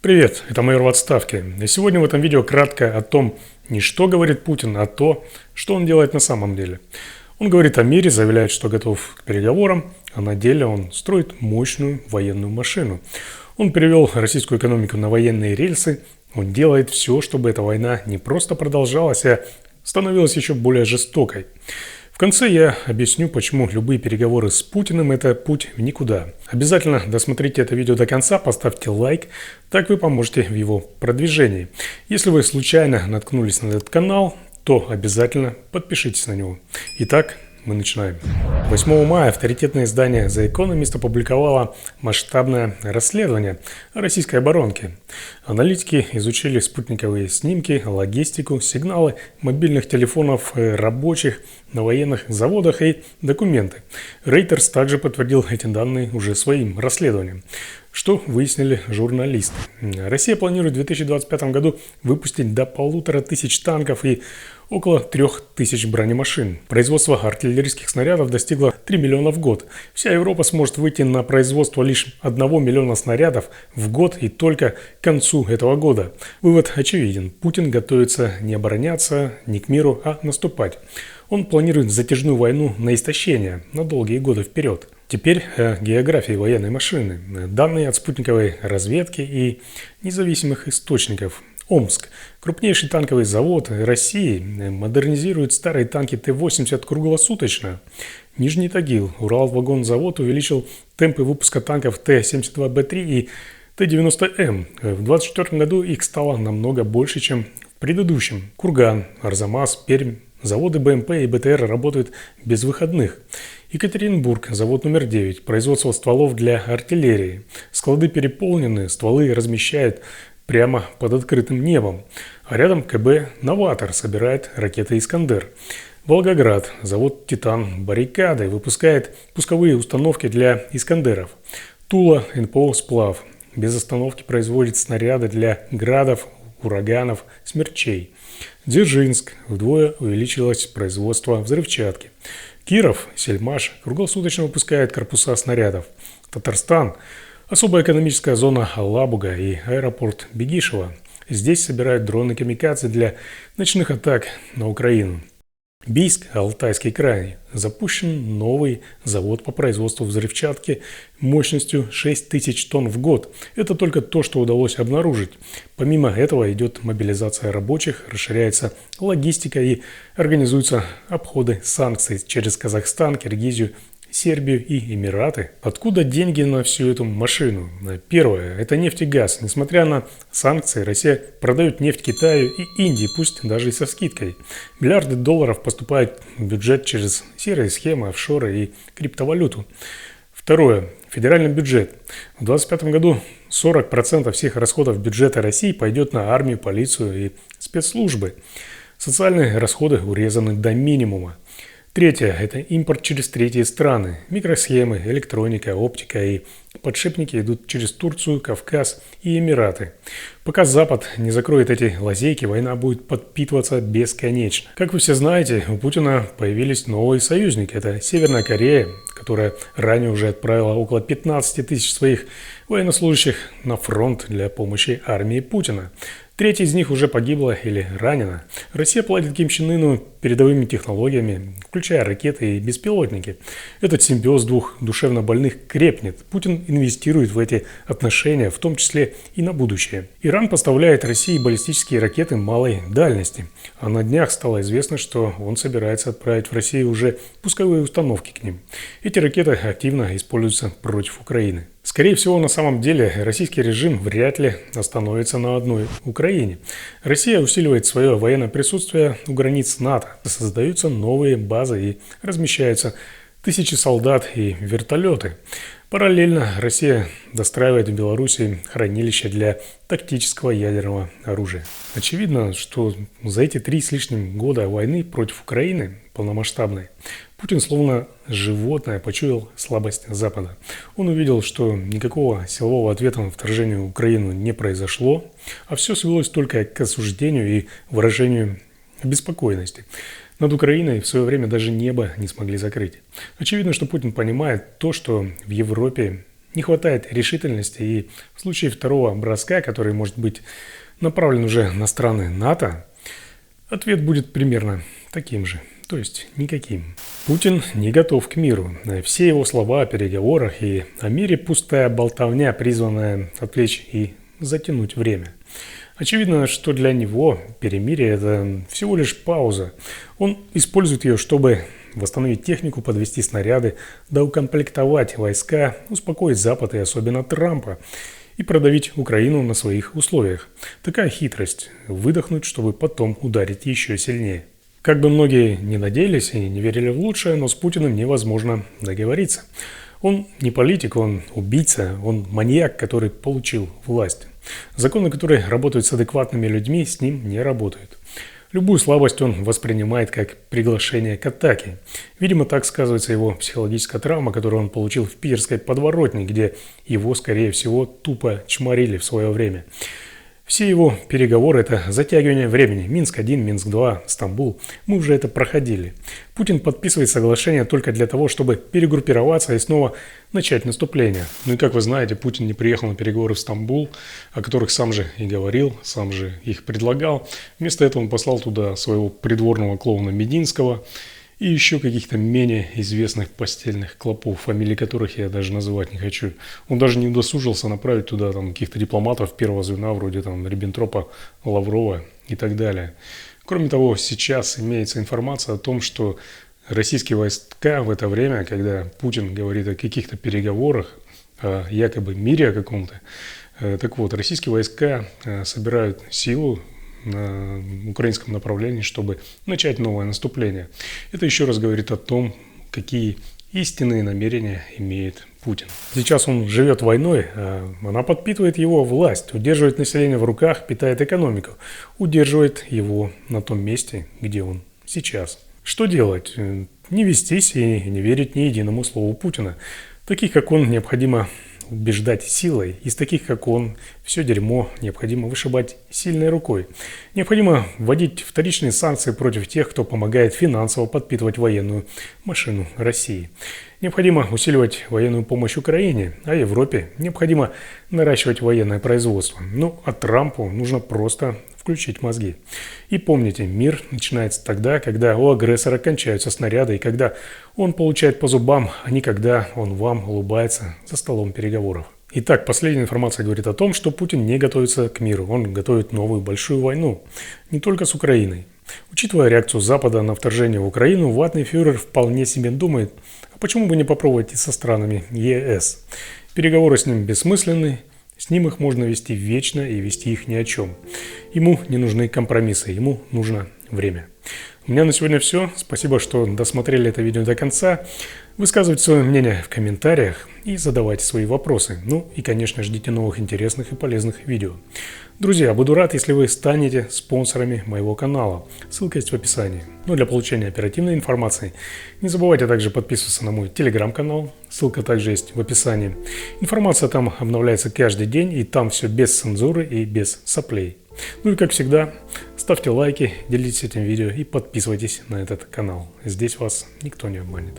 Привет, это майор в отставке. И сегодня в этом видео кратко о том, не что говорит Путин, а то, что он делает на самом деле. Он говорит о мире, заявляет, что готов к переговорам, а на деле он строит мощную военную машину. Он перевел российскую экономику на военные рельсы, он делает все, чтобы эта война не просто продолжалась, а становилась еще более жестокой. В конце я объясню, почему любые переговоры с Путиным – это путь в никуда. Обязательно досмотрите это видео до конца, поставьте лайк, так вы поможете в его продвижении. Если вы случайно наткнулись на этот канал, то обязательно подпишитесь на него. Итак, мы начинаем. 8 мая авторитетное издание The Economist опубликовало масштабное расследование о российской оборонке. Аналитики изучили спутниковые снимки, логистику, сигналы мобильных телефонов рабочих на военных заводах и документы. Reuters также подтвердил эти данные уже своим расследованием. Что выяснили журналисты? Россия планирует в 2025 году выпустить до 1500 танков и около 3000 бронемашин. Производство артиллерийских снарядов достигло 3 миллиона в год. Вся Европа сможет выйти на производство лишь 1 миллиона снарядов в год и только к концу этого года. Вывод очевиден. Путин готовится не обороняться, не к миру, а наступать. Он планирует затяжную войну на истощение на долгие годы вперед. Теперь о географии военной машины. Данные от спутниковой разведки и независимых источников. Омск. Крупнейший танковый завод России модернизирует старые танки Т-80 круглосуточно. Нижний Тагил. Уралвагонзавод увеличил темпы выпуска танков Т-72Б3 и Т-90М. В 2024 году их стало намного больше, чем в предыдущем. Курган, Арзамас, Пермь. Заводы БМП и БТР работают без выходных. Екатеринбург, завод номер 9, производство стволов для артиллерии. Склады переполнены, стволы размещают прямо под открытым небом. А рядом КБ «Новатор» собирает ракеты «Искандер». Волгоград, завод «Титан» баррикады выпускает пусковые установки для «Искандеров». Тула, НПО «Сплав» без остановки производит снаряды для «Градов», ураганов, смерчей. Дзержинск. Вдвое увеличилось производство взрывчатки. Киров, Сельмаш круглосуточно выпускает корпуса снарядов. Татарстан. Особая экономическая зона Алабуга и аэропорт Бегишево. Здесь собирают дроны камикадзе для ночных атак на Украину. Бийск, Алтайский край. Запущен новый завод по производству взрывчатки мощностью 6000 тонн в год. Это только то, что удалось обнаружить. Помимо этого идет мобилизация рабочих, расширяется логистика и организуются обходы санкций через Казахстан, Киргизию, Сербию и Эмираты. Откуда деньги на всю эту машину? Первое – это нефть и газ. Несмотря на санкции, Россия продает нефть Китаю и Индии, пусть даже и со скидкой. Миллиарды долларов поступают в бюджет через серые схемы, офшоры и криптовалюту. Второе – федеральный бюджет. В 2025 году 40% всех расходов бюджета России пойдет на армию, полицию и спецслужбы. Социальные расходы урезаны до минимума. Третье – это импорт через третьи страны. Микросхемы, электроника, оптика и подшипники идут через Турцию, Кавказ и Эмираты. Пока Запад не закроет эти лазейки, война будет подпитываться бесконечно. Как вы все знаете, у Путина появились новые союзники. Это Северная Корея, которая ранее уже отправила около 15 тысяч своих военнослужащих на фронт для помощи армии Путина. Треть из них уже погибла или ранена. Россия платит Ким Чен Ыну передовыми технологиями, включая ракеты и беспилотники. Этот симбиоз двух душевно больных крепнет. Путин инвестирует в эти отношения, в том числе и на будущее. Иран поставляет России баллистические ракеты малой дальности. А на днях стало известно, что он собирается отправить в Россию уже пусковые установки к ним. Эти ракеты активно используются против Украины. Скорее всего, на самом деле, российский режим вряд ли остановится на одной Украине. Россия усиливает свое военное присутствие у границ НАТО. Создаются новые базы и размещаются тысячи солдат и вертолеты. Параллельно Россия достраивает в Беларуси хранилище для тактического ядерного оружия. Очевидно, что за эти 3 с лишним года войны против Украины, полномасштабной, Путин словно животное почуял слабость Запада. Он увидел, что никакого силового ответа на вторжение в Украину не произошло, а все свелось только к осуждению и выражению беспокойности. Над Украиной в свое время даже небо не смогли закрыть. Очевидно, что Путин понимает то, что в Европе не хватает решительности, и в случае второго броска, который может быть направлен уже на страны НАТО, ответ будет примерно таким же, то есть никаким. Путин не готов к миру. Все его слова о переговорах и о мире – пустая болтовня, призванная отвлечь и затянуть время. Очевидно, что для него перемирие – это всего лишь пауза. Он использует ее, чтобы восстановить технику, подвести снаряды, доукомплектовать войска, успокоить Запад и особенно Трампа и продавить Украину на своих условиях. Такая хитрость – выдохнуть, чтобы потом ударить еще сильнее. Как бы многие не надеялись и не верили в лучшее, но с Путиным невозможно договориться. Он не политик, он убийца, он маньяк, который получил власть. Законы, которые работают с адекватными людьми, с ним не работают. Любую слабость он воспринимает как приглашение к атаке. Видимо, так сказывается его психологическая травма, которую он получил в питерской подворотне, где его, скорее всего, тупо чморили в свое время. Все его переговоры – это затягивание времени. Минск-1, Минск-2, Стамбул. Мы уже это проходили. Путин подписывает соглашение только для того, чтобы перегруппироваться и снова начать наступление. Ну и как вы знаете, Путин не приехал на переговоры в Стамбул, о которых сам же и говорил, сам же их предлагал. Вместо этого он послал туда своего придворного клоуна Мединского и еще каких-то менее известных постельных клопов, фамилии которых я даже называть не хочу. Он даже не удосужился направить туда каких-то дипломатов первого звена, вроде Риббентропа, Лаврова и так далее. Кроме того, сейчас имеется информация о том, что российские войска в это время, когда Путин говорит о каких-то переговорах, о якобы мире о каком-то, так вот, российские войска собирают силу на украинском направлении, чтобы начать новое наступление. Это еще раз говорит о том, какие истинные намерения имеет Путин. Сейчас он живет войной, а она подпитывает его власть, удерживает население в руках, питает экономику, удерживает его на том месте, где он сейчас. Что делать? Не вестись и не верить ни единому слову Путина. Таких, как он, необходимо убеждать силой. Из таких, как он, все дерьмо необходимо вышибать сильной рукой. Необходимо вводить вторичные санкции против тех, кто помогает финансово подпитывать военную машину России. Необходимо усиливать военную помощь Украине, а Европе необходимо наращивать военное производство. Ну, а Трампу нужно просто включить мозги. И помните, мир начинается тогда, когда у агрессора кончаются снаряды, и когда он получает по зубам, а не когда он вам улыбается за столом переговоров. Итак, последняя информация говорит о том, что Путин не готовится к миру. Он готовит новую большую войну. Не только с Украиной. Учитывая реакцию Запада на вторжение в Украину, ватный фюрер вполне себе думает, а почему бы не попробовать и со странами ЕС? Переговоры с ним бессмысленны. С ним их можно вести вечно и вести их ни о чем. Ему не нужны компромиссы, ему нужно время. У меня на сегодня все. Спасибо, что досмотрели это видео до конца. Высказывайте свое мнение в комментариях и задавайте свои вопросы. Ну и, конечно, ждите новых интересных и полезных видео. Друзья, буду рад, если вы станете спонсорами моего канала. Ссылка есть в описании. Ну, для получения оперативной информации не забывайте также подписываться на мой телеграм-канал. Ссылка также есть в описании. Информация там обновляется каждый день, и там все без цензуры и без соплей. Ну и как всегда, ставьте лайки, делитесь этим видео и подписывайтесь на этот канал. Здесь вас никто не обманет.